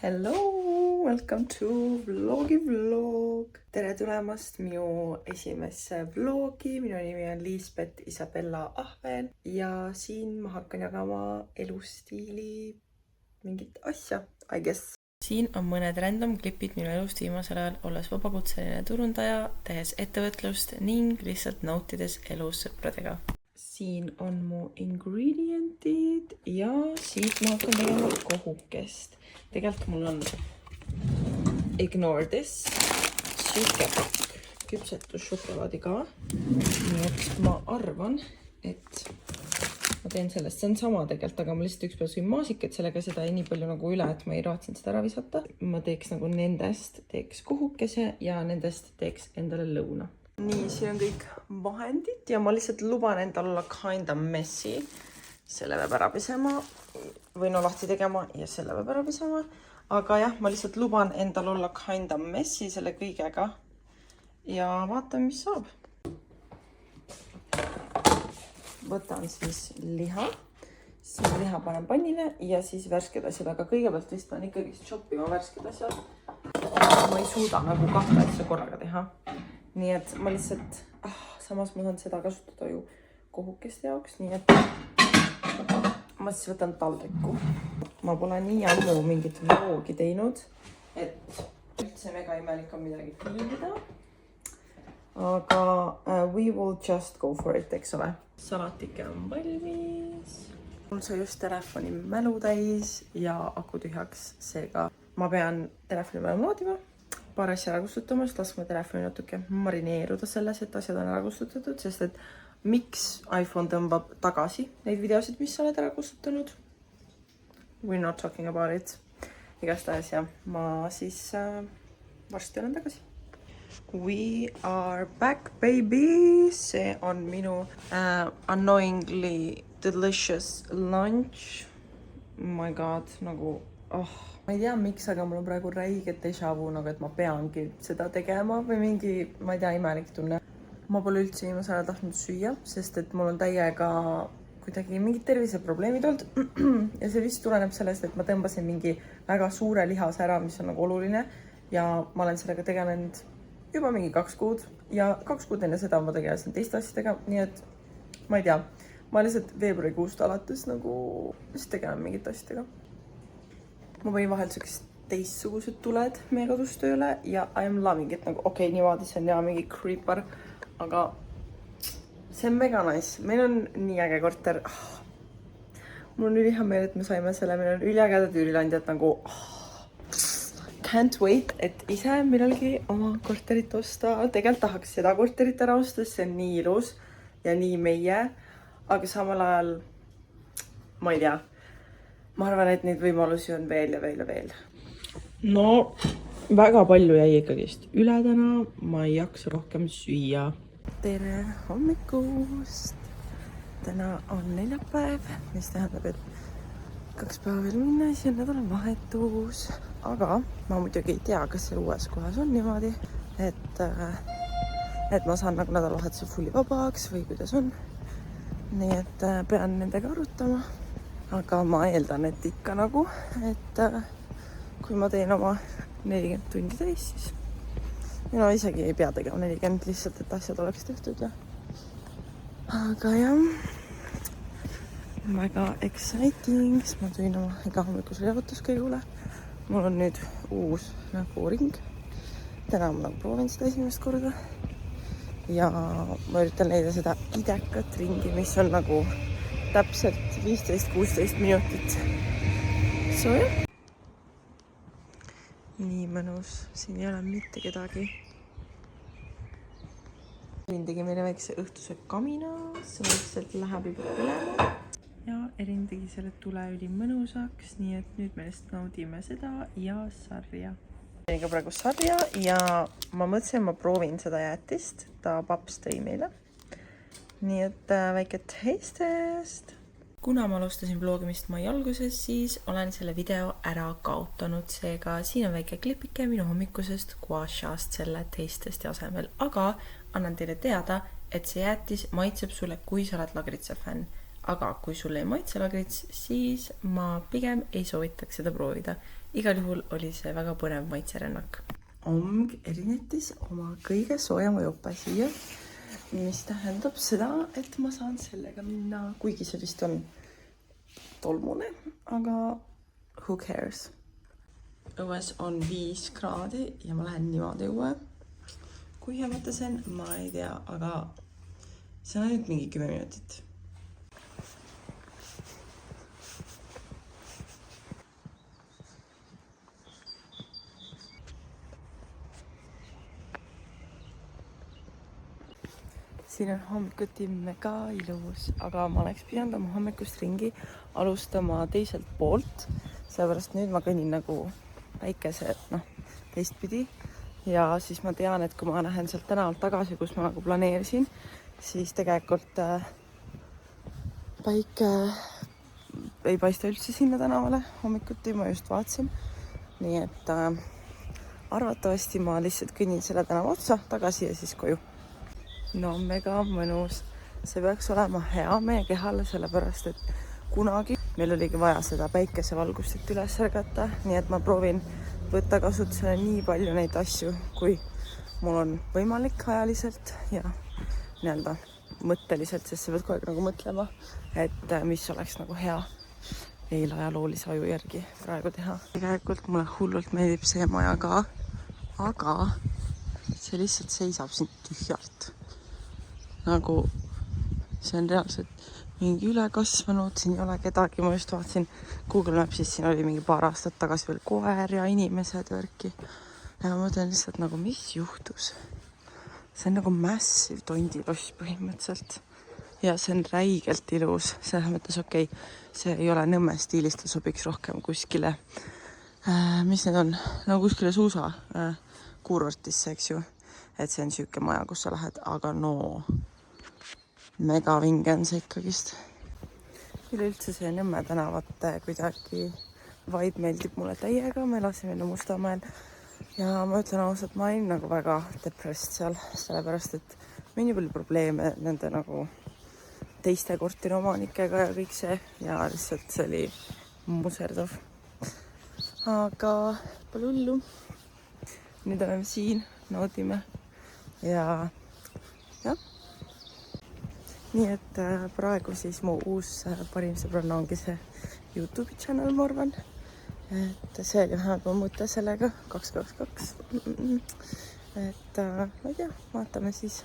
Hello, welcome to vlog. Tere tulemast minu esimesse vlogi. Minu nimi on Liisbet Isabella Ahven ja siin ma hakkan jagama elustiili mingit asja, I guess. Siin on mõned random klipid minu elust viimasel ajal, olles vabakutseline turundaja, tehes ettevõtlust ning lihtsalt nautides elus sõpradega. Siin on mu ingredientid ja siit ma hakkan tegema kohukest. Tegelikult mul on Ignore This sükepakk küpsetusšokolaadi ka. Nii et ma arvan, et ma teen sellest. See on sama tegelikult, aga ma lihtsalt ükspäev sõin maasikat, sellega seda ei nii palju nagu üle, et ma ei raatsinud seda ära visata. Ma teeks nagu nendest teeks kohukese ja nendest teeks endale lõuna. Nii, siin on kõik vahendid ja ma lihtsalt luban endal olla kinda messy. Selle peab ära pisema või no lahti tegema ja selle peab ära pisema. Aga jah, ma lihtsalt luban endal olla kinda messy selle kõigega ja vaatame, mis saab. Võtan siis liha. Siis liha panen pannile ja siis värsked asjad, aga kõigepealt vist pean ikkagi choppima värsked asjad. Ma ei suuda nagu kahte asja korraga teha. Nii et ma lihtsalt, samas ma saan seda kasutada ju kohukeste jaoks, nii et ma siis võtan taldriku. Ma pole nii ammu mingit vloogi teinud, et üldse mega imelik on midagi filmida. Aga we will just go for it, eks ole. Salatike on valmis. Mul sai just telefoni mälu täis ja aku tühjaks, seega ma pean telefoni peale laadima. Paar asja ära kustutamas, laskma telefoni natuke marineeruda selles, et asjad on ära kustutatud, sest et miks iPhone tõmbab tagasi neid videosid, mis sa oled ära kustutanud? We're not talking about it. Igastahes ja ma siis varsti olen tagasi. We are back, baby! See on minu annoyingly delicious lunch. Oh my god, nagu... Ma ei tea, miks, aga mul on praegu räiget déjà vu, nagu et ma peangi seda tegema või mingi, ma ei tea, imelik tunne. Ma pole üldse viimasel ajal tahtnud süüa, sest et mul on täiega kuidagi mingid terviseprobleemid olnud. Ja see vist tuleneb sellest, et ma tõmbasin mingi väga suure lihase ära, mis on nagu oluline. Ja ma olen sellega tegelenud juba mingi 2 kuud. Ja 2 kuud enne seda ma tegelesin teiste asjadega. Nii et ma ei tea, ma lihtsalt veebruarikuust alates nagu vist tegelen mingit asjadega. Ma võin vahel sellised teistsugused tuled meie kodus tööle ja I am loving it. Nagu okei, niimoodi see on ja mingi creeper, aga see on mega nice. Meil on nii äge korter. Mul on ülihea meel, et me saime selle. Meil on üliägedad üürilandjad nagu can't wait, et ise millalgi oma korterit osta. Tegelikult tahaks seda korterit ära osta, see on nii ilus ja nii meie. Aga samal ajal ma ei tea. Ma arvan, et neid võimalusi on veel ja veel ja veel. No, väga palju jäi ikkagist üle täna. Ma ei jaksa rohkem süüa. Tere hommikust! Täna on neljapäev, mis tähendab, et 2 päeva veel minna, siis on nädalavahetus. Aga ma muidugi ei tea, kas see uues kohas on niimoodi, et ma saan nagu nädalavahetuse fulli vabaks või kuidas on. Nii et pean nendega arutama. Aga ma eeldan, et ikka nagu, et kui ma teen oma 40 tundi täis, siis no isegi ei pea tegema 40, lihtsalt, et asjad oleks tehtud. Ja. Aga jah, väga exciting, sest ma tõin oma iga hommikusele jaotuskäigule. Mul on nüüd uus näpuring. Täna ma proovin seda esimest korda. Ja ma üritan leida seda idekat ringi, mis on nagu täpselt 15-16 minutit. So jah. Nii mõnus. Siin ei ole mitte kedagi. Erin tegi meile väikse õhtuse kamina. See lihtsalt läheb juba põlema. Ja Erin tegi selle tule üli mõnusaks. Nii et nüüd me lihtsalt naudime seda ja sarja. Tegin ka praegu sarja ja ma mõtlesin, ma proovin seda jäätist. Ta paps tõi meile. Nii et väike taste-test. Kuna ma alustasin vlogimist mai alguses, siis olen selle video ära kaotanud. Seega siin on väike klipike minu hommikusest guashast selle taste-testi asemel. Aga annan teile teada, et see jäätis maitseb sulle, kui sa oled lagritsa fänn. Aga kui sulle ei maitse lagrits, siis ma pigem ei soovitaks seda proovida. igal juhul oli see väga põnev maitserännak. Omg erinetis oma kõige soojama jope siia, mis tähendab seda, et ma saan sellega minna, kuigi see vist on tolmune, aga who cares. Õues on 5 kraadi ja ma lähen niimoodi õue. Kui hea mõtlesin, ma ei tea, aga see on ainult mingi 10 minutit. Siin on hommikuti mega ilus, aga ma oleks pidanud oma hommikust ringi alustama teiselt poolt, sellepärast nüüd ma kõnnin nagu päikese teistpidi ja siis ma tean, et kui ma lähen sealt tänavalt tagasi, kus ma nagu planeerisin, siis tegelikult päike ei paista üldse sinna tänavale hommikuti, ma just vaatasin. Nii et arvatavasti ma lihtsalt kõnnin selle tänava otsa tagasi ja siis koju. No mega mõnus. See peaks olema hea meie kehale, sellepärast et kunagi meil oligi vaja seda päikesevalgustit üles ärgata, nii et ma proovin võtta kasutusele nii palju neid asju, kui mul on võimalik ajaliselt ja nii-öelda mõtteliselt, sest sa pead kogu aeg nagu mõtlema, et mis oleks nagu hea eelajaloolise aju järgi praegu teha. Tegelikult mulle hullult meeldib see maja ka, aga see lihtsalt seisab siin tühjalt. Nagu see on reaalselt mingi ülekasvanud, siin ei ole kedagi, ma just vaatasin Google Mapsis, siin oli mingi paar aastat tagasi veel koer ja inimesed värki. Ja ma mõtlen lihtsalt nagu, mis juhtus? See on nagu massive tondiloss põhimõtteliselt. Ja see on räigelt ilus, selles mõttes okei, see ei ole Nõmme stiilis, ta sobiks rohkem kuskile, mis need on, nagu kuskile suusa kuurortisse, eks ju. Et see on süüke maja, kus sa lähed, aga no mega vinge on see ikkagist. Üleüldse see Nõmme tänavate kuidagi vibe meeldib mulle täiega, me elasime enne Mustamäel ja ma ütlen ausalt, ma olin nagu väga depressed seal, sellepärast et meil oli probleeme nende nagu teiste korteriomanikega ja kõik see ja lihtsalt see oli muserdav. Aga pole hullu. Nüüd oleme siin, naudime ja jah. Nii et praegu siis mu uus parim sõbranna ongi see YouTube channel, ma arvan. Et see oli vähemalt mu mõte sellega 222. Et ma ei tea, vaatame siis.